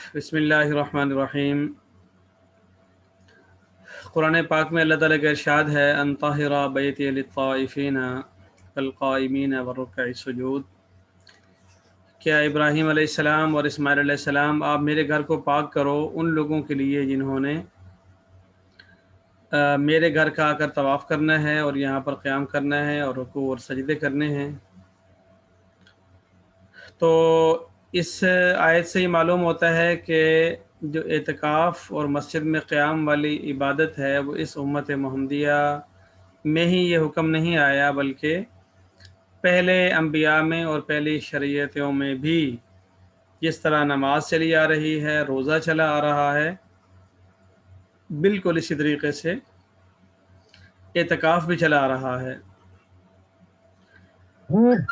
بسم اللہ الرحمن الرحیم۔ قرآن پاک میں اللہ تعالیٰ کا ارشاد ہے ان طاہر بیتی للطائفین والقائمین والرکع السجود۔ کیا ابراہیم علیہ السلام اور اسماعیل علیہ السلام آپ میرے گھر کو پاک کرو ان لوگوں کے لیے جنہوں نے میرے گھر کا آ کر طواف کرنا ہے اور یہاں پر قیام کرنا ہے اور رکوع اور سجدے کرنے ہیں۔ تو اس آیت سے یہ معلوم ہوتا ہے کہ جو اعتکاف اور مسجد میں قیام والی عبادت ہے وہ اس امت محمدیہ میں ہی یہ حکم نہیں آیا، بلکہ پہلے انبیاء میں اور پہلی شریعتوں میں بھی جس طرح نماز چلی آ رہی ہے، روزہ چلا آ رہا ہے، بالکل اسی طریقے سے اعتکاف بھی چلا آ رہا ہے۔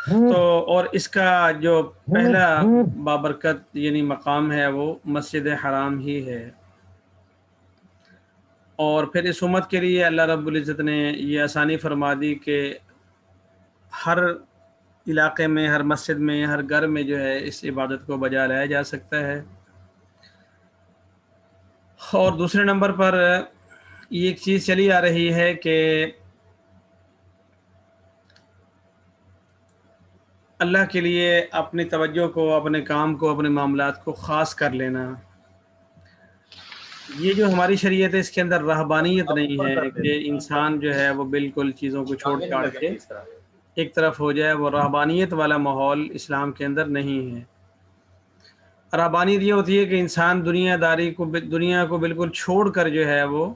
تو اور اس کا جو پہلا بابرکت یعنی مقام ہے وہ مسجد حرام ہی ہے، اور پھر اس امت کے لیے اللہ رب العزت نے یہ آسانی فرما دی کہ ہر علاقے میں، ہر مسجد میں، ہر گھر میں جو ہے اس عبادت کو بجا لایا جا سکتا ہے۔ اور دوسرے نمبر پر یہ ایک چیز چلی آ رہی ہے کہ اللہ کے لیے اپنی توجہ کو، اپنے کام کو، اپنے معاملات کو خاص کر لینا، یہ جو ہماری شریعت ہے اس کے اندر رہبانیت نہیں ہے کہ انسان جو ہے وہ بالکل چیزوں کو چھوڑ چھاڑ کے ایک طرف ہو جائے، وہ رہبانیت والا ماحول اسلام کے اندر نہیں ہے۔ رہبانیت یہ ہوتی ہے کہ انسان دنیا کو بالکل چھوڑ کر جو ہے وہ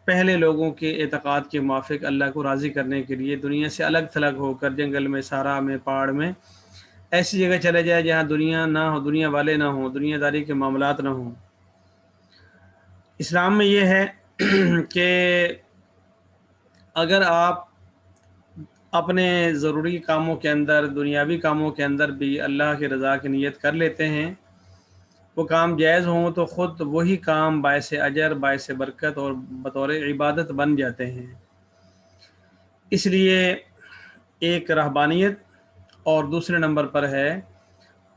پہلے لوگوں کے اعتقاد کے موافق اللہ کو راضی کرنے کے لیے دنیا سے الگ تھلگ ہو کر جنگل میں، صحرا میں، پہاڑ میں ایسی جگہ چلے جائے جہاں دنیا نہ ہو، دنیا والے نہ ہوں، دنیا داری کے معاملات نہ ہوں۔ اسلام میں یہ ہے کہ اگر آپ اپنے ضروری کاموں کے اندر، دنیاوی کاموں کے اندر بھی اللہ کی رضا کی نیت کر لیتے ہیں، وہ کام جائز ہوں، تو خود وہی کام باعث اجر، باعث برکت اور بطور عبادت بن جاتے ہیں۔ اس لیے ایک رہبانیت اور دوسرے نمبر پر ہے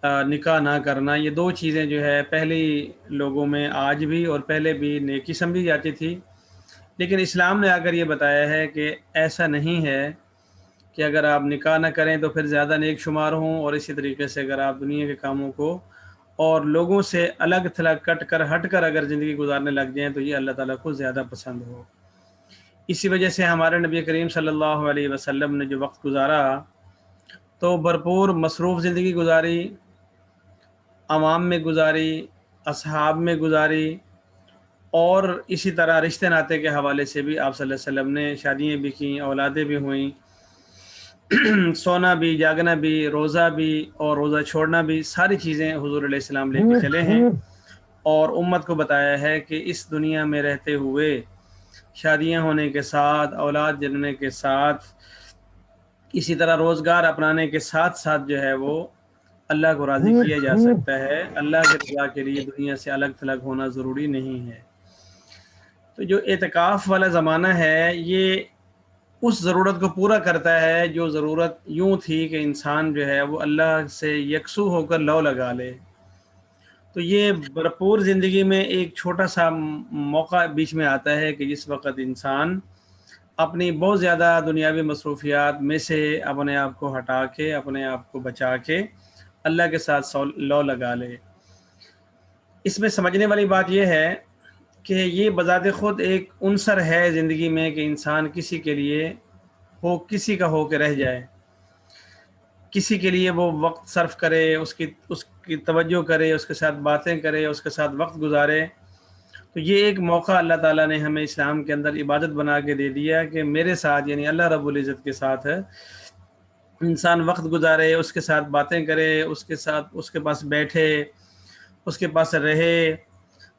نکاح نہ کرنا۔ یہ دو چیزیں جو ہے پہلی لوگوں میں آج بھی اور پہلے بھی نیکی سمجھی جاتی تھی، لیکن اسلام نے آ کر یہ بتایا ہے کہ ایسا نہیں ہے کہ اگر آپ نکاح نہ کریں تو پھر زیادہ نیک شمار ہوں، اور اسی طریقے سے اگر آپ دنیا کے کاموں کو اور لوگوں سے الگ تھلگ ہٹ کر اگر زندگی گزارنے لگ جائیں تو یہ اللہ تعالیٰ کو زیادہ پسند ہو۔ اسی وجہ سے ہمارے نبی کریم صلی اللہ علیہ وسلم نے جو وقت گزارا تو بھرپور مصروف زندگی گزاری، عوام میں گزاری، اصحاب میں گزاری، اور اسی طرح رشتے ناتے کے حوالے سے بھی آپ صلی اللہ علیہ وسلم نے شادیاں بھی کیں، اولادیں بھی ہوئیں، سونا بھی، جاگنا بھی، روزہ بھی اور روزہ چھوڑنا بھی، ساری چیزیں حضور علیہ السلام لے کے چلے ہیں، اور امت کو بتایا ہے کہ اس دنیا میں رہتے ہوئے شادیاں ہونے کے ساتھ، اولاد جننے کے ساتھ، اسی طرح روزگار اپنانے کے ساتھ ساتھ جو ہے وہ اللہ کو راضی کیا جا سکتا ہے۔ اللہ کے رضا کے لیے دنیا سے الگ تھلگ ہونا ضروری نہیں ہے۔ تو جو اعتکاف والا زمانہ ہے یہ اس ضرورت کو پورا کرتا ہے جو ضرورت یوں تھی کہ انسان جو ہے وہ اللہ سے یکسو ہو کر لو لگا لے۔ تو یہ بھرپور زندگی میں ایک چھوٹا سا موقع بیچ میں آتا ہے کہ جس وقت انسان اپنی بہت زیادہ دنیاوی مصروفیات میں سے اپنے آپ کو ہٹا کے، اپنے آپ کو بچا کے اللہ کے ساتھ لو لگا لے۔ اس میں سمجھنے والی بات یہ ہے کہ یہ بذات خود ایک عنصر ہے زندگی میں کہ انسان کسی کے لیے کسی کا ہو کے رہ جائے، کسی کے لیے وہ وقت صرف کرے، اس کی توجہ کرے، اس کے ساتھ باتیں کرے، اس کے ساتھ وقت گزارے۔ تو یہ ایک موقع اللہ تعالیٰ نے ہمیں اسلام کے اندر عبادت بنا کے دے دیا کہ میرے ساتھ یعنی اللہ رب العزت کے ساتھ انسان وقت گزارے، اس کے ساتھ باتیں کرے، اس کے پاس بیٹھے، اس کے پاس رہے۔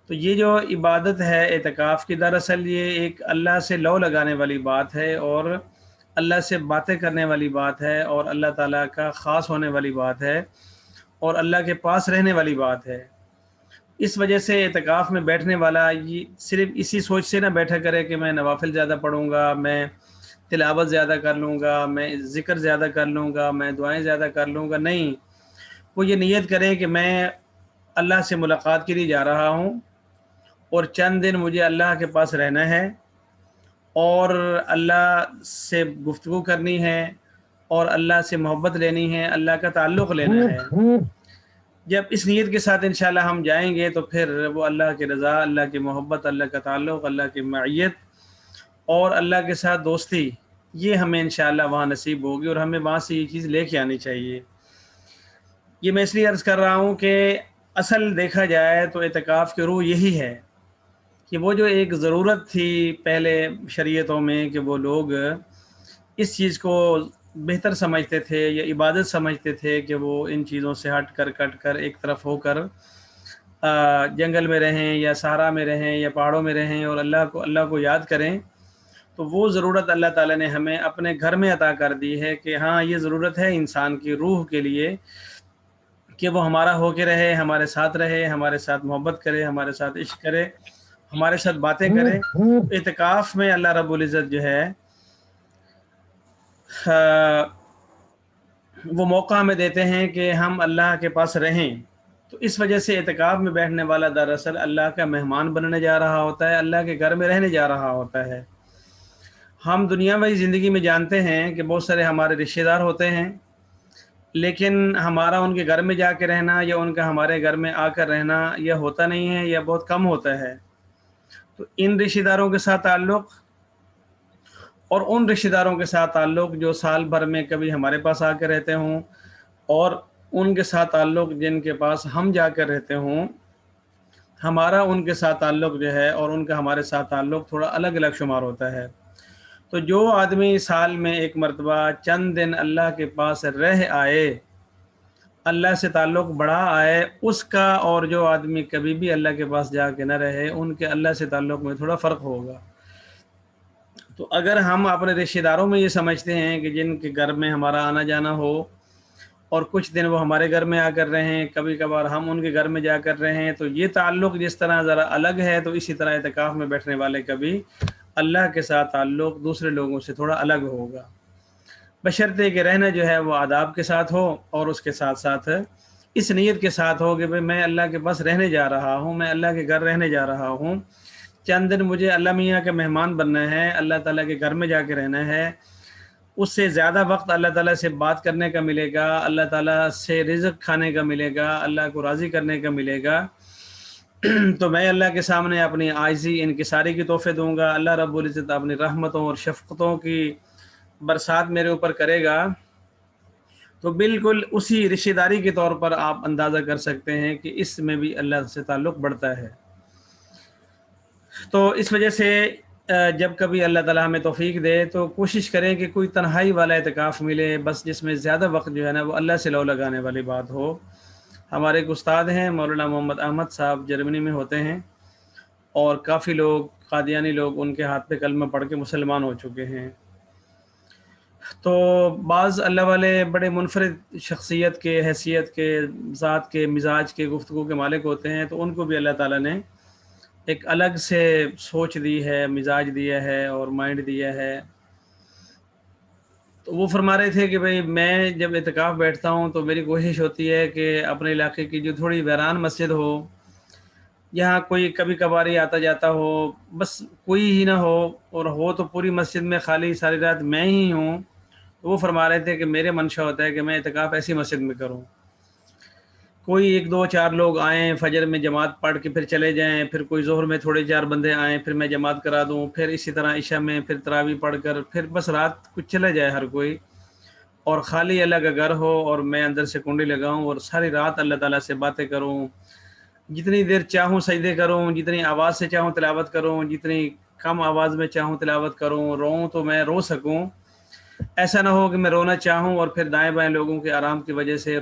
تو یہ جو عبادت ہے اعتکاف کی، دراصل یہ ایک اللہ سے لو لگانے والی بات ہے، اور اللہ سے باتیں کرنے والی بات ہے، اور اللہ تعالیٰ کا خاص ہونے والی بات ہے، اور اللہ کے پاس رہنے والی بات ہے۔ اس وجہ سے اعتکاف میں بیٹھنے والا یہ صرف اسی سوچ سے نہ بیٹھا کرے کہ میں نوافل زیادہ پڑھوں گا، میں تلاوت زیادہ کر لوں گا، میں ذکر زیادہ کر لوں گا، میں دعائیں زیادہ کر لوں گا۔ نہیں، وہ یہ نیت کرے کہ میں اللہ سے ملاقات کے لیے جا رہا ہوں اور چند دن مجھے اللہ کے پاس رہنا ہے اور اللہ سے گفتگو کرنی ہے اور اللہ سے محبت لینی ہے، اللہ کا تعلق لینا ہے۔ جب اس نیت کے ساتھ انشاءاللہ ہم جائیں گے تو پھر وہ اللہ کی رضا، اللہ کی محبت، اللہ کا تعلق، اللہ کی معیت اور اللہ کے ساتھ دوستی، یہ ہمیں انشاءاللہ وہاں نصیب ہوگی اور ہمیں وہاں سے یہ چیز لے کے آنی چاہیے۔ یہ میں اس لیے عرض کر رہا ہوں کہ اصل دیکھا جائے تو اعتکاف کی روح یہی ہے کہ وہ جو ایک ضرورت تھی پہلے شریعتوں میں کہ وہ لوگ اس چیز کو بہتر سمجھتے تھے یا عبادت سمجھتے تھے کہ وہ ان چیزوں سے ہٹ کر کٹ کر ایک طرف ہو کر جنگل میں رہیں یا صحرا میں رہیں یا پہاڑوں میں رہیں اور اللہ کو یاد کریں، تو وہ ضرورت اللہ تعالیٰ نے ہمیں اپنے گھر میں عطا کر دی ہے کہ ہاں یہ ضرورت ہے انسان کی روح کے لیے کہ وہ ہمارا ہو کے رہے، ہمارے ساتھ رہے، ہمارے ساتھ محبت کرے، ہمارے ساتھ عشق کرے، ہمارے ساتھ باتیں کرے۔ اعتکاف میں اللہ رب العزت جو ہے وہ موقع ہمیں دیتے ہیں کہ ہم اللہ کے پاس رہیں، تو اس وجہ سے اعتکاف میں بیٹھنے والا دراصل اللہ کا مہمان بننے جا رہا ہوتا ہے، اللہ کے گھر میں رہنے جا رہا ہوتا ہے۔ ہم دنیاوی زندگی میں جانتے ہیں کہ بہت سارے ہمارے رشتہ دار ہوتے ہیں، لیکن ہمارا ان کے گھر میں جا کے رہنا یا ان کا ہمارے گھر میں آ کر رہنا یہ ہوتا نہیں ہے یا بہت کم ہوتا ہے۔ تو ان رشتہ داروں کے ساتھ تعلق اور ان رشتہ داروں کے ساتھ تعلق جو سال بھر میں کبھی ہمارے پاس آ کے رہتے ہوں اور ان کے ساتھ تعلق جن کے پاس ہم جا کر رہتے ہوں، ہمارا ان کے ساتھ تعلق جو ہے اور ان کا ہمارے ساتھ تعلق تھوڑا الگ الگ شمار ہوتا ہے۔ تو جو آدمی سال میں ایک مرتبہ چند دن اللہ کے پاس رہ آئے، اللہ سے تعلق بڑھا آئے، اس کا اور جو آدمی کبھی بھی اللہ کے پاس جا کے نہ رہے، ان کے اللہ سے تعلق میں تھوڑا فرق ہوگا۔ تو اگر ہم اپنے رشتہ داروں میں یہ سمجھتے ہیں کہ جن کے گھر میں ہمارا آنا جانا ہو اور کچھ دن وہ ہمارے گھر میں آ کر رہیں، کبھی کبھار ہم ان کے گھر میں جا کر رہیں، تو یہ تعلق جس طرح ذرا الگ ہے، تو اسی طرح اعتکاف میں بیٹھنے والے کا بھی اللہ کے ساتھ تعلق دوسرے لوگوں سے تھوڑا الگ ہوگا، بشرطے کہ رہنا جو ہے وہ آداب کے ساتھ ہو اور اس کے ساتھ ساتھ اس نیت کے ساتھ ہو کہ بھئی میں اللہ کے پاس رہنے جا رہا ہوں، میں اللہ کے گھر رہنے جا رہا ہوں، چند دن مجھے اللہ میاں کے مہمان بننا ہے، اللہ تعالیٰ کے گھر میں جا کے رہنا ہے، اس سے زیادہ وقت اللہ تعالیٰ سے بات کرنے کا ملے گا، اللہ تعالیٰ سے رزق کھانے کا ملے گا، اللہ کو راضی کرنے کا ملے گا، تو میں اللہ کے سامنے اپنی عاجزی انکساری کی تحفے دوں گا، اللہ رب العزت اپنی رحمتوں اور شفقتوں کی برسات میرے اوپر کرے گا۔ تو بالکل اسی رشتہ داری کے طور پر آپ اندازہ کر سکتے ہیں کہ اس میں بھی اللہ سے تعلق بڑھتا ہے۔ تو اس وجہ سے جب کبھی اللہ تعالیٰ ہمیں توفیق دے تو کوشش کریں کہ کوئی تنہائی والا اعتکاف ملے، بس جس میں زیادہ وقت جو ہے نا وہ اللہ سے لو لگانے والی بات ہو۔ ہمارے ایک استاد ہیں مولانا محمد احمد صاحب، جرمنی میں ہوتے ہیں، اور کافی لوگ قادیانی لوگ ان کے ہاتھ پہ کلمہ پڑھ کے مسلمان ہو چکے ہیں۔ تو بعض اللہ والے بڑے منفرد شخصیت کے، حیثیت کے، ذات کے، مزاج کے، گفتگو کے مالک ہوتے ہیں، تو ان کو بھی اللہ تعالیٰ نے ایک الگ سے سوچ دی ہے، مزاج دیا ہے اور مائنڈ دیا ہے۔ تو وہ فرما رہے تھے کہ بھئی میں جب اعتکاف بیٹھتا ہوں تو میری کوشش ہوتی ہے کہ اپنے علاقے کی جو تھوڑی ویران مسجد ہو، یہاں کوئی کبھی کبھاری آتا جاتا ہو، بس کوئی ہی نہ ہو، اور ہو تو پوری مسجد میں خالی ساری رات میں ہی ہوں، تو وہ فرما رہے تھے کہ میرے منشا ہوتا ہے کہ میں اعتکاف ایسی مسجد میں کروں، کوئی ایک دو چار لوگ آئیں، فجر میں جماعت پڑھ کے پھر چلے جائیں، پھر کوئی ظہر میں تھوڑے چار بندے آئیں، پھر میں جماعت کرا دوں، پھر اسی طرح عشاء میں پھر تراویح پڑھ کر پھر بس رات کچھ چلے جائے ہر کوئی، اور خالی اللہ کا گھر ہو اور میں اندر سے کنڈی لگاؤں اور ساری رات اللہ تعالیٰ سے باتیں کروں، جتنی دیر چاہوں سجدے کروں، جتنی آواز سے چاہوں تلاوت کروں، جتنی کم آواز میں چاہوں تلاوت کروں، روؤں تو میں رو سکوں، ایسا نہ ہو کہ میں رونا چاہوں اور پھر دائیں بائیں لوگوں کے آرام کی وجہ سے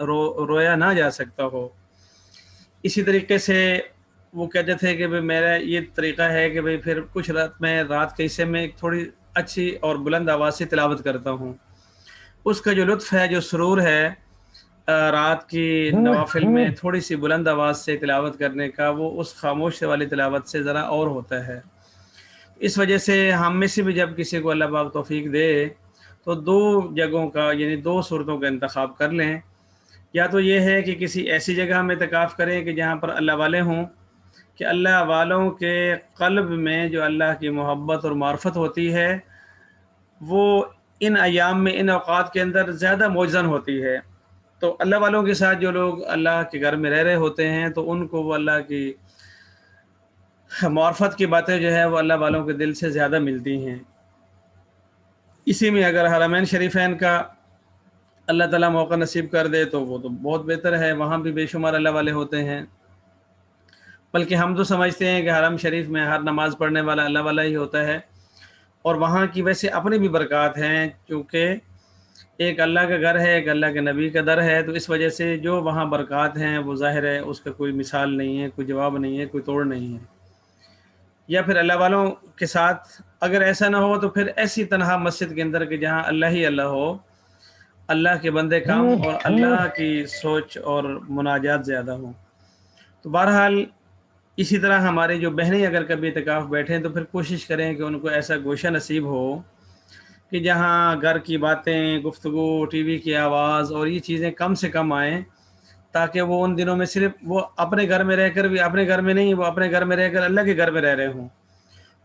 رویا نہ جا سکتا ہو۔ اسی طریقے سے وہ کہتے تھے کہ میرا یہ طریقہ ہے کہ پھر کچھ رات کے حصے میں ایک تھوڑی اچھی اور بلند آواز سے تلاوت کرتا ہوں، اس کا جو لطف ہے، جو سرور ہے رات کی نوافل میں تھوڑی سی بلند آواز سے تلاوت کرنے کا، وہ اس خاموش والی تلاوت سے ذرا اور ہوتا ہے۔ اس وجہ سے ہم میں سے بھی جب کسی کو اللہ پاک توفیق دے تو دو جگہوں کا، یعنی دو صورتوں کا انتخاب کر لیں، یا تو یہ ہے کہ کسی ایسی جگہ ہم اعتکاف کریں کہ جہاں پر اللہ والے ہوں، کہ اللہ والوں کے قلب میں جو اللہ کی محبت اور معرفت ہوتی ہے وہ ان ایام میں، ان اوقات کے اندر زیادہ موجزن ہوتی ہے۔ تو اللہ والوں کے ساتھ جو لوگ اللہ کے گھر میں رہ رہے ہوتے ہیں تو ان کو وہ اللہ کی معرفت کی باتیں جو ہے وہ اللہ والوں کے دل سے زیادہ ملتی ہیں۔ اسی میں اگر حرمین شریفین کا اللہ تعالیٰ موقع نصیب کر دے تو وہ تو بہت بہتر ہے، وہاں بھی بے شمار اللہ والے ہوتے ہیں۔ بلکہ ہم تو سمجھتے ہیں کہ حرم شریف میں ہر نماز پڑھنے والا اللہ والا ہی ہوتا ہے، اور وہاں کی ویسے اپنی بھی برکات ہیں، چونکہ ایک اللہ کا گھر ہے، ایک اللہ کے نبی کا در ہے، تو اس وجہ سے جو وہاں برکات ہیں وہ ظاہر ہے اس کا کوئی مثال نہیں ہے، کوئی جواب نہیں ہے، کوئی توڑ نہیں ہے۔ یا پھر اللہ والوں کے ساتھ اگر ایسا نہ ہو تو پھر ایسی تنہا مسجد کے اندر کہ جہاں اللہ ہی اللہ ہو، اللہ کے بندے کم اور اللہ کی سوچ اور مناجات زیادہ ہوں۔ تو بہرحال اسی طرح ہماری جو بہنیں اگر کبھی اعتکاف بیٹھیں تو پھر کوشش کریں کہ ان کو ایسا گوشہ نصیب ہو کہ جہاں گھر کی باتیں، گفتگو، ٹی وی کی آواز اور یہ چیزیں کم سے کم آئیں، تاکہ وہ ان دنوں میں صرف وہ اپنے گھر میں رہ کر بھی اپنے گھر میں نہیں، وہ اپنے گھر میں رہ کر اللہ کے گھر میں رہ رہے ہوں،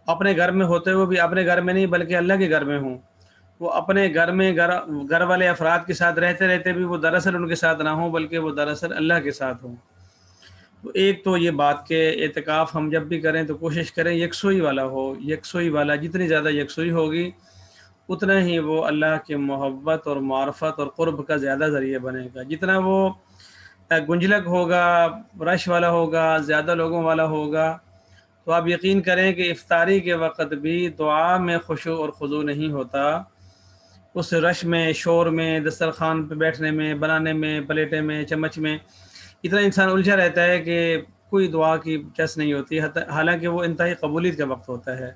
اپنے گھر میں ہوتے ہوئے بھی اپنے گھر میں نہیں بلکہ اللہ کے گھر میں ہوں، وہ اپنے گھر میں گھر والے افراد کے ساتھ رہتے رہتے بھی وہ دراصل ان کے ساتھ نہ ہوں بلکہ وہ دراصل اللہ کے ساتھ ہوں۔ تو ایک تو یہ بات کہ اعتکاف ہم جب بھی کریں تو کوشش کریں یکسوئی والا ہو، یکسوئی والا، جتنی زیادہ یکسوئی ہوگی اتنا ہی وہ اللہ کی محبت اور معرفت اور قرب کا زیادہ ذریعہ بنے گا۔ جتنا وہ گنجلک ہوگا، رش والا ہوگا، زیادہ لوگوں والا ہوگا، تو آپ یقین کریں کہ افطاری کے وقت بھی دعا میں خشوع اور خضوع نہیں ہوتا، اس رش میں، شور میں، دسترخوان پہ بیٹھنے میں، بنانے میں، پلیٹے میں، چمچ میں اتنا انسان الجھا رہتا ہے کہ کوئی دعا کی چس نہیں ہوتی، حالانکہ وہ انتہائی قبولیت کا وقت ہوتا ہے۔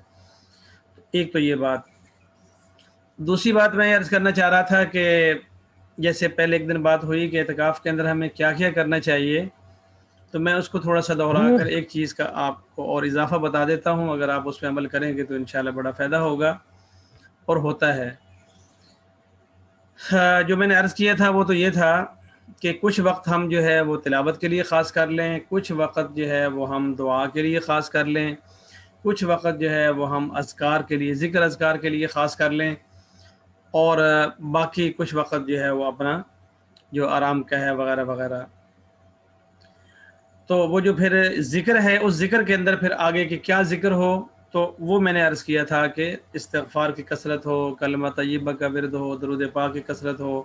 ایک تو یہ بات۔ دوسری بات میں عرض کرنا چاہ رہا تھا کہ جیسے پہلے ایک دن بات ہوئی کہ اعتکاف کے اندر ہمیں کیا کیا کرنا چاہیے، تو میں اس کو تھوڑا سا دوہرا کر ایک چیز کا آپ کو اور اضافہ بتا دیتا ہوں، اگر آپ اس پہ عمل کریں گے تو انشاءاللہ بڑا فائدہ ہوگا اور ہوتا ہے۔ جو میں نے عرض کیا تھا وہ تو یہ تھا کہ کچھ وقت ہم جو ہے وہ تلاوت کے لیے خاص کر لیں، کچھ وقت جو ہے وہ ہم دعا کے لیے خاص کر لیں، کچھ وقت جو ہے وہ ہم اذکار کے لیے، ذکر اذکار کے لیے خاص کر لیں، اور باقی کچھ وقت جو ہے وہ اپنا جو آرام کا ہے وغیرہ وغیرہ۔ تو وہ جو پھر ذکر ہے اس ذکر کے اندر پھر آگے کہ کیا ذکر ہو، تو وہ میں نے عرض کیا تھا کہ استغفار کی کثرت ہو، کلمہ طیبہ کا ورد ہو، درود پاک کی کثرت ہو،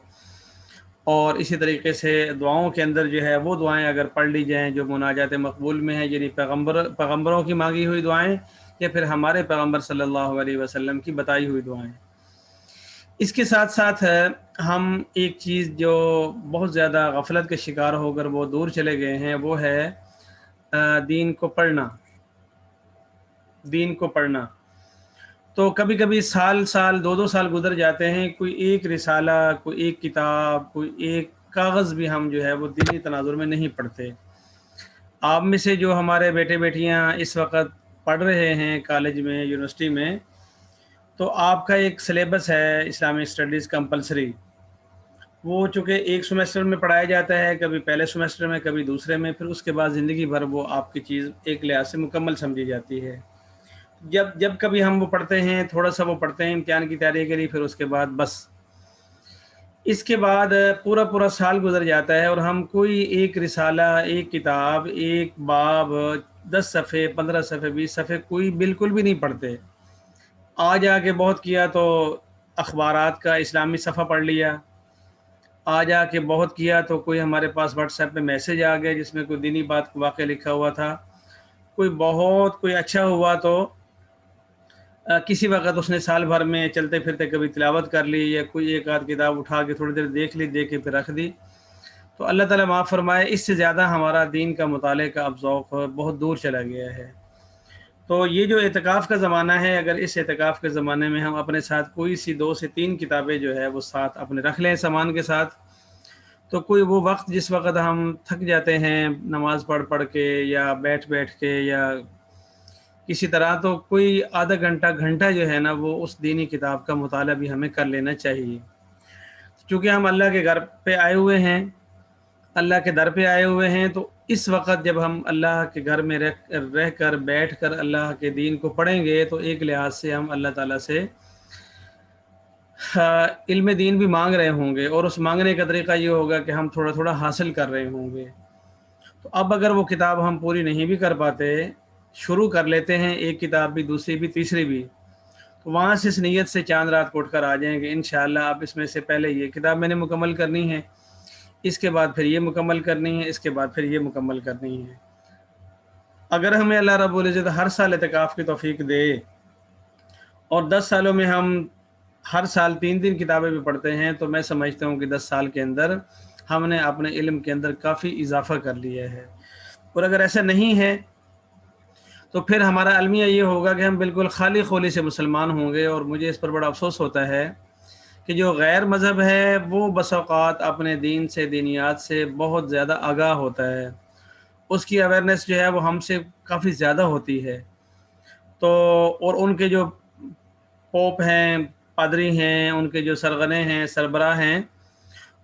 اور اسی طریقے سے دعاؤں کے اندر جو ہے وہ دعائیں اگر پڑھ لی جائیں جو مناجات مقبول میں ہیں، یعنی پیغمبروں کی مانگی ہوئی دعائیں یا پھر ہمارے پیغمبر صلی اللہ علیہ وسلم کی بتائی ہوئی دعائیں۔ اس کے ساتھ ساتھ ہم ایک چیز جو بہت زیادہ غفلت کے شکار ہو کر وہ دور چلے گئے ہیں وہ ہے دین کو پڑھنا، دین کو پڑھنا۔ تو کبھی کبھی سال سال، دو سال گزر جاتے ہیں، کوئی ایک رسالہ، کوئی ایک کتاب، کوئی ایک کاغذ بھی ہم جو ہے وہ دینی تناظر میں نہیں پڑھتے۔ آپ میں سے جو ہمارے بیٹے بیٹیاں اس وقت پڑھ رہے ہیں کالج میں، یونیورسٹی میں، تو آپ کا ایک سلیبس ہے اسلامی اسٹڈیز کمپلسری، وہ چونکہ ایک سیمسٹر میں پڑھایا جاتا ہے، کبھی پہلے سیمسٹر میں، کبھی دوسرے میں، پھر اس کے بعد زندگی بھر وہ آپ کی چیز ایک لحاظ سے مکمل سمجھی جاتی ہے۔ جب کبھی ہم وہ پڑھتے ہیں، تھوڑا سا وہ پڑھتے ہیں امتحان کی تیاری کے لیے، پھر اس کے بعد بس اس کے بعد پورا سال گزر جاتا ہے اور ہم کوئی ایک رسالہ، ایک کتاب، ایک باب، 10 صفحے، 15 صفحے، 20 صفحے کوئی بالکل بھی نہیں پڑھتے۔ آج آ کے بہت کیا تو اخبارات کا اسلامی صفحہ پڑھ لیا، آج آ کے بہت کیا تو کوئی ہمارے پاس واٹس ایپ پہ میسج آ گیا جس میں کوئی دینی بات کو واقعہ لکھا ہوا تھا، کوئی اچھا ہوا تو کسی وقت اس نے سال بھر میں چلتے پھرتے کبھی تلاوت کر لی، یا کوئی ایک آدھ کتاب اٹھا کے تھوڑی دیر دیکھ لی، دیکھ کے پھر رکھ دی۔ تو اللہ تعالیٰ معاف فرمائے، اس سے زیادہ ہمارا دین کا مطالعے کا اب ذوق بہت دور چلا گیا ہے۔ تو یہ جو اعتکاف کا زمانہ ہے، اگر اس اعتکاف کے زمانے میں ہم اپنے ساتھ کوئی سی 2 سے 3 کتابیں جو ہے وہ ساتھ اپنے رکھ لیں سامان کے ساتھ، تو کوئی وہ وقت جس وقت ہم تھک جاتے ہیں نماز پڑھ کے یا بیٹھ کے یا کسی طرح، تو کوئی آدھا گھنٹہ جو ہے نا وہ اس دینی کتاب کا مطالعہ بھی ہمیں کر لینا چاہیے، کیونکہ ہم اللہ کے گھر پہ آئے ہوئے ہیں اللہ کے در پہ آئے ہوئے ہیں، تو اس وقت جب ہم اللہ کے گھر میں رہ کر بیٹھ کر اللہ کے دین کو پڑھیں گے تو ایک لحاظ سے ہم اللہ تعالیٰ سے علم دین بھی مانگ رہے ہوں گے، اور اس مانگنے کا طریقہ یہ ہوگا کہ ہم تھوڑا تھوڑا حاصل کر رہے ہوں گے۔ تو اب اگر وہ کتاب ہم پوری نہیں بھی کر پاتے، شروع کر لیتے ہیں ایک کتاب بھی، دوسری بھی، تیسری بھی، تو وہاں سے اس نیت سے چاند رات کو اٹھ کر آ جائیں کہ انشاءاللہ اب اس میں سے پہلے یہ کتاب میں نے مکمل کرنی ہے، اس کے بعد پھر یہ مکمل کرنی ہے، اس کے بعد پھر یہ مکمل کرنی ہے۔ اگر ہمیں اللہ رب العزت ہر سال اعتکاف کی توفیق دے اور 10 سالوں میں ہم ہر سال 3 کتابیں بھی پڑھتے ہیں، تو میں سمجھتا ہوں کہ 10 سال کے اندر ہم نے اپنے علم کے اندر کافی اضافہ کر لیا ہے۔ اور اگر ایسا نہیں ہے تو پھر ہمارا المیہ یہ ہوگا کہ ہم بالکل خالی خولی سے مسلمان ہوں گے، اور مجھے اس پر بڑا افسوس ہوتا ہے کہ جو غیر مذہب ہے وہ بس اوقات اپنے دین سے، دینیات سے بہت زیادہ آگاہ ہوتا ہے، اس کی اویئرنیس جو ہے وہ ہم سے کافی زیادہ ہوتی ہے۔ تو اور ان کے جو پوپ ہیں، پادری ہیں، ان کے جو سرغنے ہیں، سربراہ ہیں،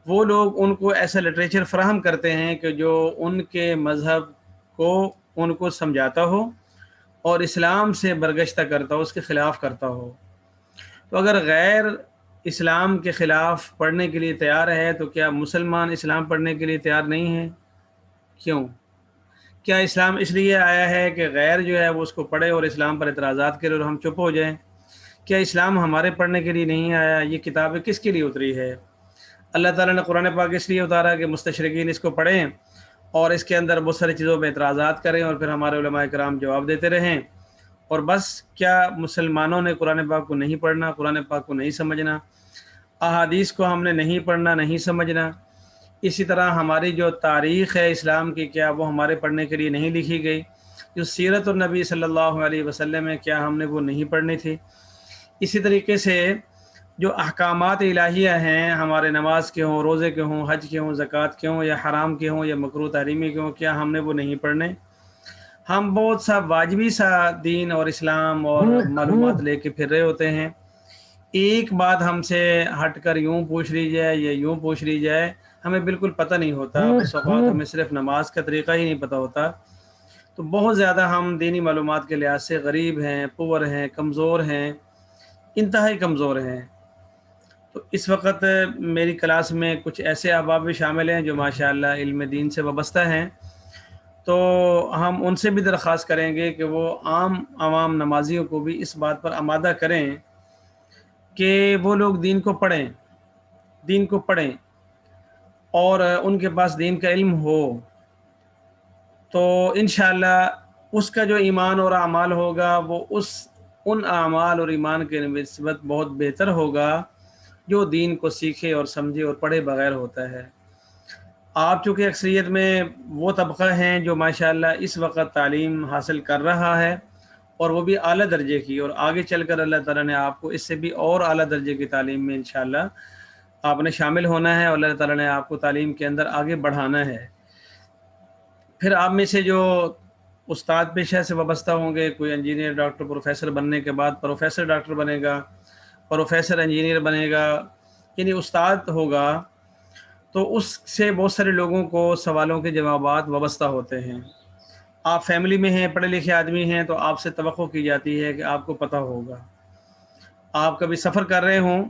وہ لوگ ان کو ایسا لٹریچر فراہم کرتے ہیں کہ جو ان کے مذہب کو ان کو سمجھاتا ہو اور اسلام سے برگشتہ کرتا ہو، اس کے خلاف کرتا ہو۔ تو اگر غیر اسلام کے خلاف پڑھنے کے لیے تیار ہے تو کیا مسلمان اسلام پڑھنے کے لیے تیار نہیں ہے؟ کیوں؟ کیا اسلام اس لیے آیا ہے کہ غیر جو ہے وہ اس کو پڑھے اور اسلام پر اعتراضات کرے اور ہم چپ ہو جائیں؟ کیا اسلام ہمارے پڑھنے کے لیے نہیں آیا؟ یہ کتابیں کس کے لیے اتری ہے؟ اللہ تعالیٰ نے قرآن پاک اس لیے اتارا کہ مستشرقین اس کو پڑھیں اور اس کے اندر بہت ساری چیزوں پہ اعتراضات کریں اور پھر ہمارے علماء کرام جواب دیتے رہیں۔ اور بس کیا مسلمانوں نے قرآن پاک کو نہیں پڑھنا، قرآن پاک کو نہیں سمجھنا، احادیث کو ہم نے نہیں پڑھنا، نہیں سمجھنا؟ اسی طرح ہماری جو تاریخ ہے اسلام کی، کیا وہ ہمارے پڑھنے کے لیے نہیں لکھی گئی؟ جو سیرت النبی صلی اللہ علیہ وسلم ہے، کیا ہم نے وہ نہیں پڑھنی تھی؟ اسی طریقے سے جو احکامات الہیہ ہیں، ہمارے نماز کے ہوں، روزے کے ہوں، حج کے ہوں، زکوٰۃ کے ہوں، یا حرام کے ہوں، یا مکروہ تحریمی کے ہوں، کیا ہم نے وہ نہیں پڑھنے؟ ہم بہت سا واجبی سا دین اور اسلام اور معلومات لے کے پھر رہے ہوتے ہیں، ایک بات ہم سے ہٹ کر یوں پوچھ لی جائے یا یوں پوچھ لی جائے، ہمیں بالکل پتہ نہیں ہوتا، بس اوقات ہمیں صرف نماز کا طریقہ ہی نہیں پتہ ہوتا۔ تو بہت زیادہ ہم دینی معلومات کے لحاظ سے غریب ہیں، پور ہیں، کمزور ہیں، انتہائی کمزور ہیں۔ تو اس وقت میری کلاس میں کچھ ایسے احباب بھی شامل ہیں جو ماشاءاللہ علم دین سے وابستہ ہیں، تو ہم ان سے بھی درخواست کریں گے کہ وہ عوام نمازیوں کو بھی اس بات پر آمادہ کریں کہ وہ لوگ دین کو پڑھیں اور ان کے پاس دین کا علم ہو، تو انشاءاللہ اس کا جو ایمان اور اعمال ہوگا وہ ان اعمال اور ایمان کے نسبت بہت بہتر ہوگا جو دین کو سیکھے اور سمجھے اور پڑھے بغیر ہوتا ہے۔ آپ چونکہ اکثریت میں وہ طبقہ ہیں جو ماشاءاللہ اس وقت تعلیم حاصل کر رہا ہے، اور وہ بھی اعلیٰ درجے کی، اور آگے چل کر اللہ تعالیٰ نے آپ کو اس سے بھی اور اعلیٰ درجے کی تعلیم میں انشاءاللہ آپ نے شامل ہونا ہے، اور اللہ تعالیٰ نے آپ کو تعلیم کے اندر آگے بڑھانا ہے۔ پھر آپ میں سے جو استاد پیشہ سے وابستہ ہوں گے، کوئی انجینئر، ڈاکٹر، پروفیسر بننے کے بعد پروفیسر ڈاکٹر بنے گا، پروفیسر انجینئر بنے گا، یعنی استاد ہوگا، تو اس سے بہت سارے لوگوں کو سوالوں کے جوابات وابستہ ہوتے ہیں۔ آپ فیملی میں ہیں، پڑھے لکھے آدمی ہیں، تو آپ سے توقع کی جاتی ہے کہ آپ کو پتہ ہوگا۔ آپ کبھی سفر کر رہے ہوں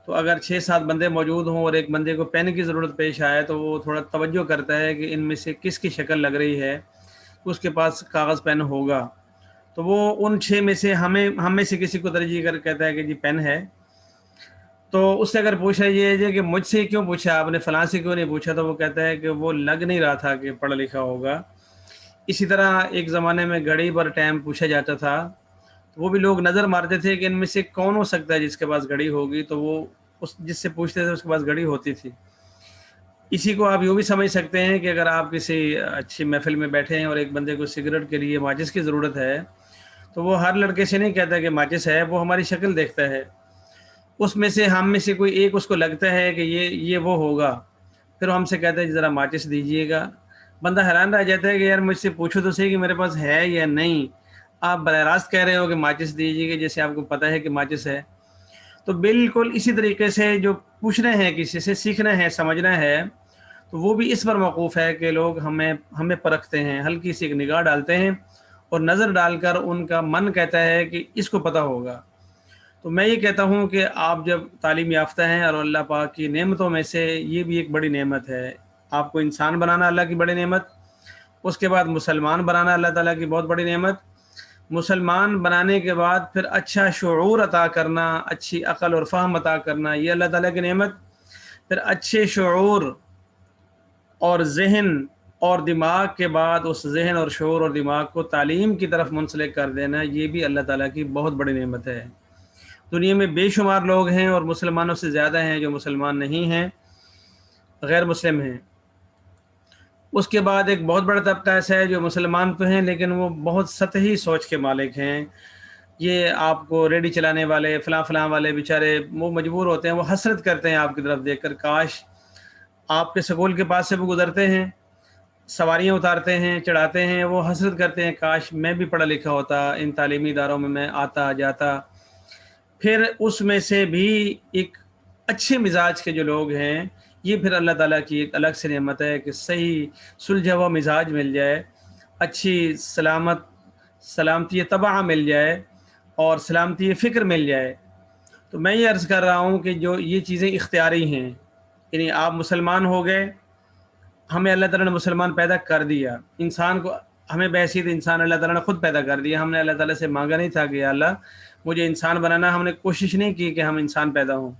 تو اگر 6-7 بندے موجود ہوں اور ایک بندے کو پین کی ضرورت پیش آئے تو وہ تھوڑا توجہ کرتا ہے کہ ان میں سے کس کی شکل لگ رہی ہے، اس کے پاس کاغذ پین ہوگا، تو وہ ان 6 میں سے ہم میں سے کسی کو ترجیح کر کہتا ہے کہ جی پین ہے۔ تو اس سے اگر پوچھا یہ ہے کہ مجھ سے کیوں پوچھا آپ نے، فلاں سے کیوں نہیں پوچھا، تو وہ کہتا ہے کہ وہ لگ نہیں رہا تھا کہ پڑھا لکھا ہوگا۔ اسی طرح ایک زمانے میں گھڑی پر ٹائم پوچھا جاتا تھا، تو وہ بھی لوگ نظر مارتے تھے کہ ان میں سے کون ہو سکتا ہے جس کے پاس گھڑی ہوگی، تو وہ جس سے پوچھتے تھے اس کے پاس گھڑی ہوتی تھی۔ اسی کو آپ یوں بھی سمجھ سکتے ہیں کہ اگر آپ کسی اچھی محفل میں بیٹھے ہیں اور ایک بندے کو سگریٹ کے لیے ماچس کی ضرورت ہے، تو وہ ہر لڑکے سے نہیں کہتا کہ ماچس ہے، وہ ہماری شکل دیکھتا ہے، اس میں سے ہم میں سے کوئی ایک اس کو لگتا ہے کہ یہ وہ ہوگا، پھر ہم سے کہتا ہے ذرا ماچس دیجئے گا۔ بندہ حیران رہ جاتا ہے کہ یار مجھ سے پوچھو تو صحیح کہ میرے پاس ہے یا نہیں، آپ براہ راست کہہ رہے ہو کہ ماچس دیجیے گا جیسے آپ کو پتہ ہے کہ ماچس ہے۔ تو بالکل اسی طریقے سے جو پوچھنا ہے، کسی سے سیکھنا ہے، سمجھنا ہے، تو وہ بھی اس پر موقوف ہے کہ لوگ ہمیں پرکھتے ہیں، ہلکی سی ایک نگاہ ڈالتے ہیں اور نظر ڈال کر ان کا من کہتا ہے کہ اس کو پتہ ہوگا۔ تو میں یہ کہتا ہوں کہ آپ جب تعلیم یافتہ ہیں، اور اللہ پاک کی نعمتوں میں سے یہ بھی ایک بڑی نعمت ہے، آپ کو انسان بنانا اللہ کی بڑی نعمت، اس کے بعد مسلمان بنانا اللہ تعالیٰ کی بہت بڑی نعمت، مسلمان بنانے کے بعد پھر اچھا شعور عطا کرنا، اچھی عقل اور فہم عطا کرنا، یہ اللہ تعالیٰ کی نعمت، پھر اچھے شعور اور ذہن اور دماغ کے بعد اس ذہن اور شعور اور دماغ کو تعلیم کی طرف منسلک کر دینا، یہ بھی اللہ تعالیٰ کی بہت بڑی نعمت ہے۔ دنیا میں بے شمار لوگ ہیں اور مسلمانوں سے زیادہ ہیں جو مسلمان نہیں ہیں، غیر مسلم ہیں۔ اس کے بعد ایک بہت بڑا طبقہ ایسا ہے جو مسلمان تو ہیں لیکن وہ بہت سطحی سوچ کے مالک ہیں۔ یہ آپ کو ریڈی چلانے والے فلاں فلاں والے بیچارے وہ مجبور ہوتے ہیں، وہ حسرت کرتے ہیں آپ کی طرف دیکھ کر، کاش آپ کے سکول کے پاس سے وہ گزرتے ہیں، سواریاں اتارتے ہیں، چڑھاتے ہیں، وہ حسرت کرتے ہیں کاش میں بھی پڑھا لکھا ہوتا، ان تعلیمی اداروں میں آتا جاتا۔ پھر اس میں سے بھی ایک اچھے مزاج کے جو لوگ ہیں، یہ پھر اللہ تعالیٰ کی ایک الگ سے نعمت ہے کہ صحیح سلجھا ہوا مزاج مل جائے، اچھی سلامتی طبع مل جائے اور سلامتی فکر مل جائے۔ تو میں یہ عرض کر رہا ہوں کہ جو یہ چیزیں اختیاری ہیں، یعنی آپ مسلمان ہو گئے، ہمیں اللہ تعالیٰ نے مسلمان پیدا کر دیا، انسان کو ہمیں بحیثیت انسان اللہ تعالیٰ نے خود پیدا کر دیا، ہم نے اللہ تعالیٰ سے مانگا نہیں تھا کہ یا اللہ مجھے انسان بنانا، ہم نے کوشش نہیں کی کہ ہم انسان پیدا ہوں۔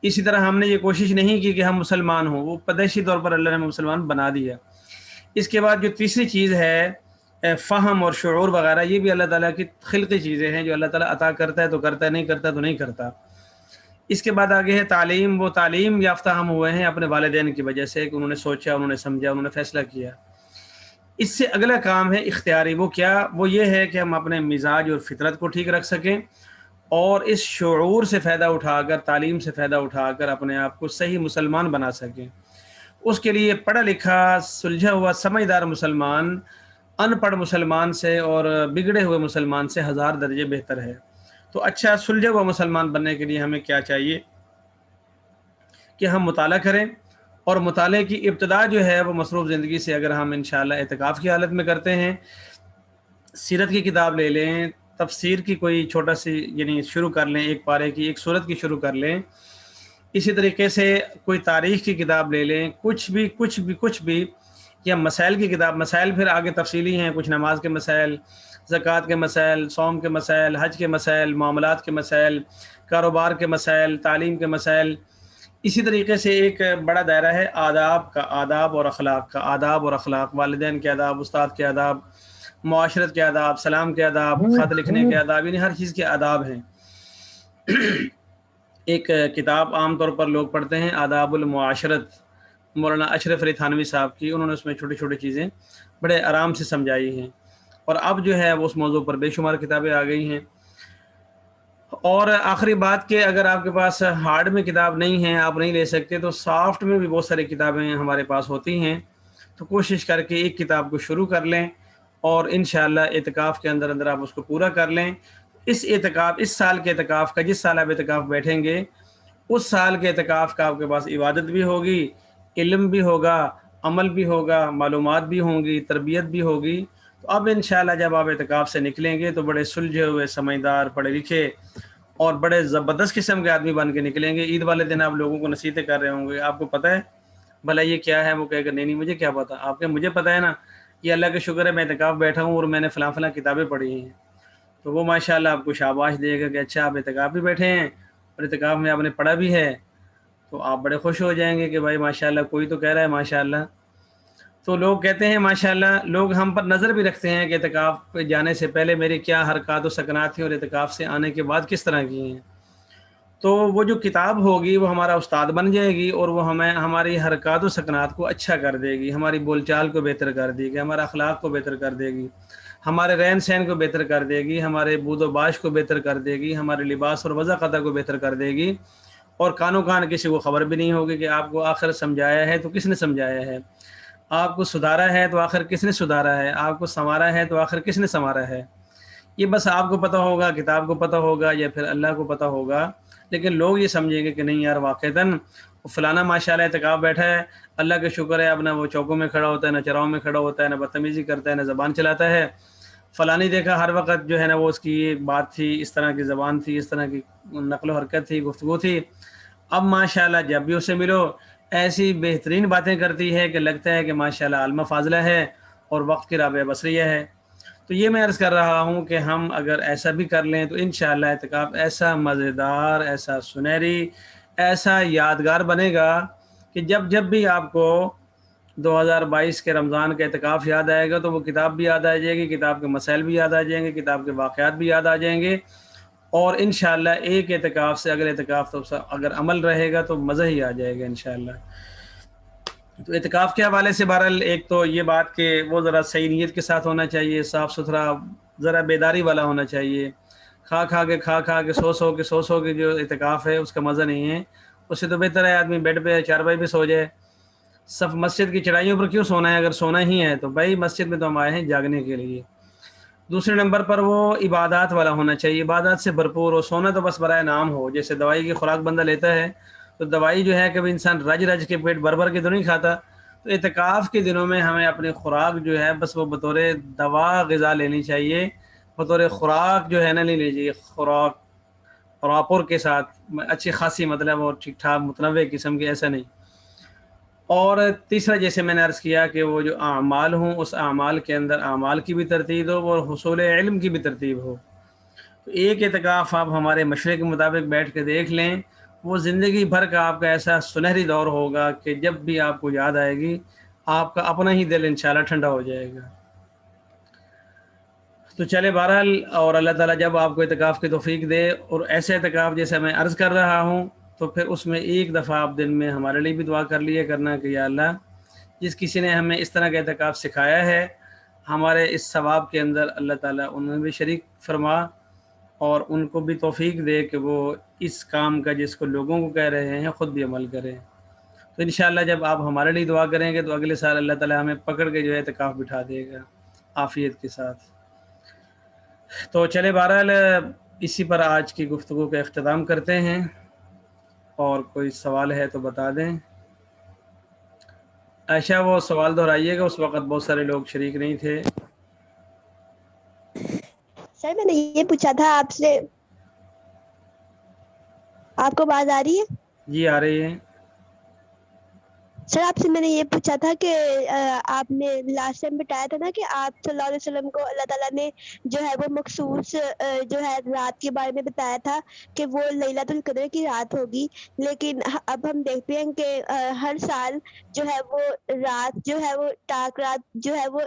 اسی طرح ہم نے یہ کوشش نہیں کی کہ ہم مسلمان ہوں، وہ پیدائشی طور پر اللہ نے مسلمان بنا دیا۔ اس کے بعد جو تیسری چیز ہے فہم اور شعور وغیرہ، یہ بھی اللہ تعالیٰ کی خلقی چیزیں ہیں جو اللہ تعالیٰ عطا کرتا ہے تو کرتا ہے، نہیں کرتا تو نہیں کرتا۔ اس کے بعد آگے ہے تعلیم، وہ تعلیم یافتہ ہم ہوئے ہیں اپنے والدین کی وجہ سے کہ انہوں نے سوچا، انہوں نے سمجھا، انہوں نے فیصلہ کیا۔ اس سے اگلا کام ہے اختیاری، وہ کیا؟ وہ یہ ہے کہ ہم اپنے مزاج اور فطرت کو ٹھیک رکھ سکیں اور اس شعور سے فائدہ اٹھا کر، تعلیم سے فائدہ اٹھا کر اپنے آپ کو صحیح مسلمان بنا سکیں۔ اس کے لیے پڑھا لکھا سلجھا ہوا سمجھدار مسلمان ان پڑھ مسلمان سے اور بگڑے ہوئے مسلمان سے 1000 درجے بہتر ہے۔ تو اچھا سلجھا ہوا مسلمان بننے کے لیے ہمیں کیا چاہیے کہ ہم مطالعہ کریں، اور مطالعے کی ابتدا جو ہے وہ مصروف زندگی سے اگر ہم انشاءاللہ اعتکاف کی حالت میں کرتے ہیں، سیرت کی کتاب لے لیں، تفسیر کی کوئی چھوٹا سی یعنی شروع کر لیں، ایک پارے کی ایک سورت کی شروع کر لیں، اسی طریقے سے کوئی تاریخ کی کتاب لے لیں، کچھ بھی یا مسائل کی کتاب، مسائل پھر آگے تفصیلی ہیں، کچھ نماز کے مسائل، زکوٰۃ کے مسائل، صوم کے مسائل، حج کے مسائل، معاملات کے مسائل، کاروبار کے مسائل، تعلیم کے مسائل۔ اسی طریقے سے ایک بڑا دائرہ ہے آداب کا، آداب اور اخلاق کا، آداب اور اخلاق، والدین کے آداب، استاد کے آداب، معاشرت کے آداب، سلام کے آداب، خط لکھنے کے آداب، یعنی ہر چیز کے آداب ہیں۔ ایک کتاب عام طور پر لوگ پڑھتے ہیں آداب المعاشرت، مولانا اشرف علی تھانوی صاحب کی، انہوں نے اس میں چھوٹی چھوٹی چیزیں بڑے آرام سے سمجھائی ہیں، اور اب جو ہے وہ اس موضوع پر بے شمار کتابیں آ گئی ہیں۔ اور آخری بات کہ اگر آپ کے پاس ہارڈ میں کتاب نہیں ہے، آپ نہیں لے سکتے، تو سافٹ میں بھی بہت ساری کتابیں ہمارے پاس ہوتی ہیں، تو کوشش کر کے ایک کتاب کو شروع کر لیں اور انشاءاللہ اعتکاف کے اندر آپ اس کو پورا کر لیں۔ اس سال کے اعتکاف کا، جس سال آپ اعتکاف بیٹھیں گے، اس سال کے اعتکاف کا آپ کے پاس عبادت بھی ہوگی، علم بھی ہوگا، عمل بھی ہوگا، معلومات بھی ہوں گی، تربیت بھی ہوگی۔ تو اب انشاءاللہ جب آپ اعتکاف سے نکلیں گے تو بڑے سلجھے ہوئے، سمجھدار، پڑھے لکھے اور بڑے زبردست قسم کے آدمی بن کے نکلیں گے۔ عید والے دن آپ لوگوں کو نصیحتیں کر رہے ہوں گے، آپ کو پتہ ہے بھلا یہ کیا ہے؟ وہ کہے گا نہیں مجھے کیا پتہ۔ آپ کہ مجھے پتہ ہے نا، یہ اللہ کا شکر ہے میں اعتکاف بیٹھا ہوں اور میں نے فلاں فلاں کتابیں پڑھی ہیں۔ تو وہ ماشاءاللہ آپ کو شاباش دے گا کہ اچھا آپ اعتکاف بھی بیٹھے ہیں اور اعتکاف میں آپ نے پڑھا بھی ہے، تو آپ بڑے خوش ہو جائیں گے کہ بھائی ماشاءاللہ کوئی تو کہہ رہا ہے ماشاءاللہ۔ تو لوگ کہتے ہیں ماشاءاللہ، لوگ ہم پر نظر بھی رکھتے ہیں کہ اعتکاف پہ جانے سے پہلے میری کیا حرکات و سکنات تھیں اور اعتکاف سے آنے کے بعد کس طرح کی ہیں۔ تو وہ جو کتاب ہوگی وہ ہمارا استاد بن جائے گی اور وہ ہمیں ہماری حرکات و سکنات کو اچھا کر دے گی، ہماری بول چال کو بہتر کر دے گی، ہمارے اخلاق کو بہتر کر دے گی، ہمارے رہن سہن کو بہتر کر دے گی، ہمارے بود و باش کو بہتر کر دے گی، ہمارے لباس اور وضع قطع کو بہتر کر دے گی، اور کانوں کان کسی کو خبر بھی نہیں ہوگی کہ آپ کو آخر سمجھایا ہے تو کس نے سمجھایا ہے، آپ کو سدھارا ہے تو آخر کس نے سدھارا ہے، آپ کو سنوارا ہے تو آخر کس نے سنوارا ہے۔ یہ بس آپ کو پتہ ہوگا، کتاب کو پتہ ہوگا یا پھر اللہ کو پتہ ہوگا، لیکن لوگ یہ سمجھیں گے کہ نہیں یار واقعتاً فلانا ماشاءاللہ اعتکاف بیٹھا ہے، اللہ کا شکر ہے، اب نہ وہ چوکوں میں کھڑا ہوتا ہے، نہ چراؤں میں کھڑا ہوتا ہے، نہ بدتمیزی کرتا ہے، نہ زبان چلاتا ہے. فلانی دیکھا ہر وقت جو ہے نا وہ اس کی یہ بات تھی، اس طرح کی زبان تھی، اس طرح کی نقل و حرکت تھی، گفتگو تھی. اب ماشاءاللہ جب بھی اسے ملو ایسی بہترین باتیں کرتی ہے کہ لگتا ہے کہ ماشاءاللہ عالمہ فاضلہ ہے اور وقت کی رابعہ بصریہ ہے. تو یہ میں عرض کر رہا ہوں کہ ہم اگر ایسا بھی کر لیں تو انشاءاللہ اعتکاف ایسا مزیدار، ایسا سنہری، ایسا یادگار بنے گا کہ جب جب بھی آپ کو 2022 کے رمضان کا اعتکاف یاد آئے گا تو وہ کتاب بھی یاد آ جائے گی، کتاب کے مسائل بھی یاد آ جائیں گے، کتاب کے واقعات بھی یاد آ جائیں گے. اور انشاءاللہ ایک اعتکاف سے اگلے اعتکاف تو اگر عمل رہے گا تو مزہ ہی آ جائے گا انشاءاللہ. تو اعتکاف کے حوالے سے بہرحال ایک تو یہ بات کہ وہ ذرا صحیح نیت کے ساتھ ہونا چاہیے، صاف ستھرا، ذرا بیداری والا ہونا چاہیے. کھا کھا کے سو کے جو اعتکاف ہے اس کا مزہ نہیں ہے. اس سے تو بہتر ہے آدمی بیڈ پہ چارپائی پہ سو جائے. صف مسجد کی چڑھائیوں پر کیوں سونا ہے؟ اگر سونا ہی ہے تو بھائی مسجد میں تو ہم آئے ہیں جاگنے کے لیے. دوسرے نمبر پر وہ عبادات والا ہونا چاہیے، عبادات سے بھرپور ہو. سونا تو بس برائے نام ہو، جیسے دوائی کی خوراک بندہ لیتا ہے تو دوائی جو ہے کبھی انسان رج رج کے پیٹ بھر بھر کے تو نہیں کھاتا. تو اعتکاف کے دنوں میں ہمیں اپنی خوراک جو ہے بس وہ بطور دوا غذا لینی چاہیے، بطور خوراک جو ہے نا نہیں لیجیے. خوراک پراپر کے ساتھ اچھی خاصی مطلب اور ٹھیک ٹھاک متنوع قسم کی، ایسا نہیں. اور تیسرا جیسے میں نے عرض کیا کہ وہ جو اعمال ہوں اس اعمال کے اندر اعمال کی بھی ترتیب ہو اور حصول علم کی بھی ترتیب ہو. تو ایک اعتکاف آپ ہمارے مشورے کے مطابق بیٹھ کے دیکھ لیں، وہ زندگی بھر کا آپ کا ایسا سنہری دور ہوگا کہ جب بھی آپ کو یاد آئے گی آپ کا اپنا ہی دل انشاءاللہ ٹھنڈا ہو جائے گا. تو چلے بہرحال، اور اللہ تعالیٰ جب آپ کو اعتکاف کی توفیق دے اور ایسے اعتکاف جیسے میں عرض کر رہا ہوں تو پھر اس میں ایک دفعہ آپ دن میں ہمارے لیے بھی دعا کر لیے کرنا کہ یا اللہ جس کسی نے ہمیں اس طرح کا اعتکاف سکھایا ہے ہمارے اس ثواب کے اندر اللہ تعالیٰ انہیں بھی شریک فرما اور ان کو بھی توفیق دے کہ وہ اس کام کا جس کو لوگوں کو کہہ رہے ہیں خود بھی عمل کریں. تو انشاءاللہ جب آپ ہمارے لیے دعا کریں گے تو اگلے سال اللہ تعالیٰ ہمیں پکڑ کے جو ہے اعتکاف بٹھا دے گا عافیت کے ساتھ. تو چلے بہرحال اسی پر آج کی گفتگو کا اختتام کرتے ہیں، اور کوئی سوال ہے تو بتا دیں. عائشہ وہ سوال دہرائیے گا، اس وقت بہت سارے لوگ شریک نہیں تھے. سر میں نے یہ پوچھا تھا آپ سے، آپ کو آواز آ رہی ہے؟ جی آ رہی ہے. سر آپ سے میں نے یہ پوچھا تھا کہ آپ نے لاسٹ ٹائم بتایا تھا نا کہ آپ صلی اللہ علیہ وسلم کو اللہ تعالیٰ نے جو ہے وہ مخصوص جو ہے رات کے بارے میں بتایا تھا کہ وہ لیلۃ القدر کی رات ہوگی، لیکن اب ہم دیکھتے ہیں کہ ہر سال جو ہے وہ رات جو ہے وہ ٹاک رات جو ہے وہ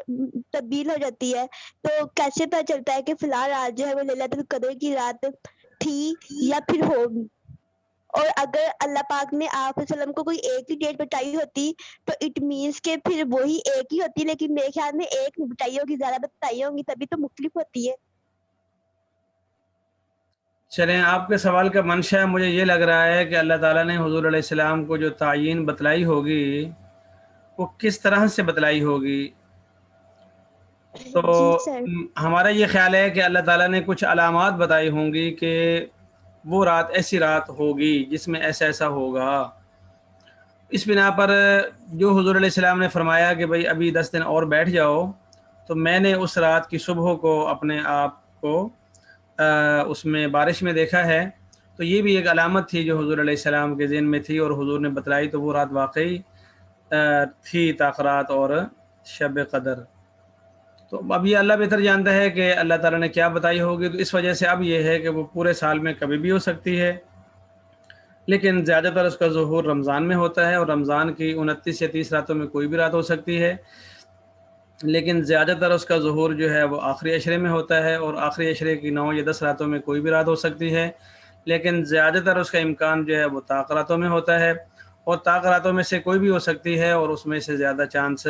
تبدیل ہو جاتی ہے. تو کیسے پتہ چلتا ہے کہ فلاں رات جو ہے وہ لیلۃ القدر کی رات تھی یا پھر ہوگی؟ اور اگر اللہ پاک نے آپ علیہ وسلم کو کوئی ایک ہی ڈیٹ بتائی ہوتی تو اٹ مینس کہ پھر وہی ایک ہی ہوتی، لیکن میرے خیال میں ایک نہیں بتائی ہوگی، زیادہ بتائی ہوں گی، تبھی تو مختلف ہوتی ہے. چلیں آپ کے سوال کا منشا مجھے یہ لگ رہا ہے کہ اللہ تعالیٰ نے حضور علیہ السلام کو جو تعیین بتلائی ہوگی وہ کس طرح سے بتلائی ہوگی. تو جی سر. ہمارا یہ خیال ہے کہ اللہ تعالیٰ نے کچھ علامات بتائی ہوں گی کہ وہ رات ایسی رات ہوگی جس میں ایسا ایسا ہوگا. اس بنا پر جو حضور علیہ السلام نے فرمایا کہ بھئی ابھی 10 دن اور بیٹھ جاؤ، تو میں نے اس رات کی صبح کو اپنے آپ کو اس میں بارش میں دیکھا ہے. تو یہ بھی ایک علامت تھی جو حضور علیہ السلام کے ذہن میں تھی اور حضور نے بتلائی، تو وہ رات واقعی تھی تاخرات اور شب قدر. تو اب یہ اللہ بہتر جانتا ہے کہ اللہ تعالیٰ نے کیا بتائی ہوگی. تو اس وجہ سے اب یہ ہے کہ وہ پورے سال میں کبھی بھی ہو سکتی ہے، لیکن زیادہ تر اس کا ظہور رمضان میں ہوتا ہے، اور رمضان کی 29 یا 30 راتوں میں کوئی بھی رات ہو سکتی ہے، لیکن زیادہ تر اس کا ظہور جو ہے وہ آخری عشرے میں ہوتا ہے، اور آخری عشرے کی 9 یا 10 راتوں میں کوئی بھی رات ہو سکتی ہے، لیکن زیادہ تر اس کا امکان جو ہے وہ طاق راتوں میں ہوتا ہے، اور طاق راتوں میں سے کوئی بھی ہو سکتی ہے، اور اس میں سے زیادہ چانس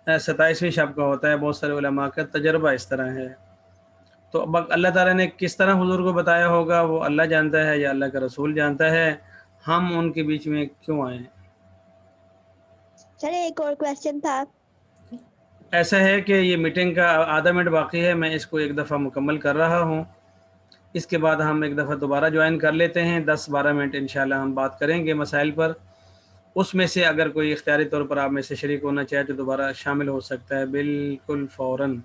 27ویں شب کا ہوتا ہے. بہت سارے علماء کا تجربہ اس طرح ہے. تو اب اللہ تعالیٰ نے کس طرح حضور کو بتایا ہوگا وہ اللہ جانتا ہے یا اللہ کا رسول جانتا ہے، ہم ان کے بیچ میں کیوں آئیں. سر ایک اور کویسچن تھا. ایسا ہے کہ یہ میٹنگ کا آدھا منٹ باقی ہے، میں اس کو ایک دفعہ مکمل کر رہا ہوں، اس کے بعد ہم ایک دفعہ دوبارہ جوائن کر لیتے ہیں. 10-12 منٹ انشاءاللہ ہم بات کریں گے مسائل پر. اس میں سے اگر کوئی اختیاری طور پر آپ میں سے شریک ہونا چاہے تو دوبارہ شامل ہو سکتا ہے بالکل فوراً.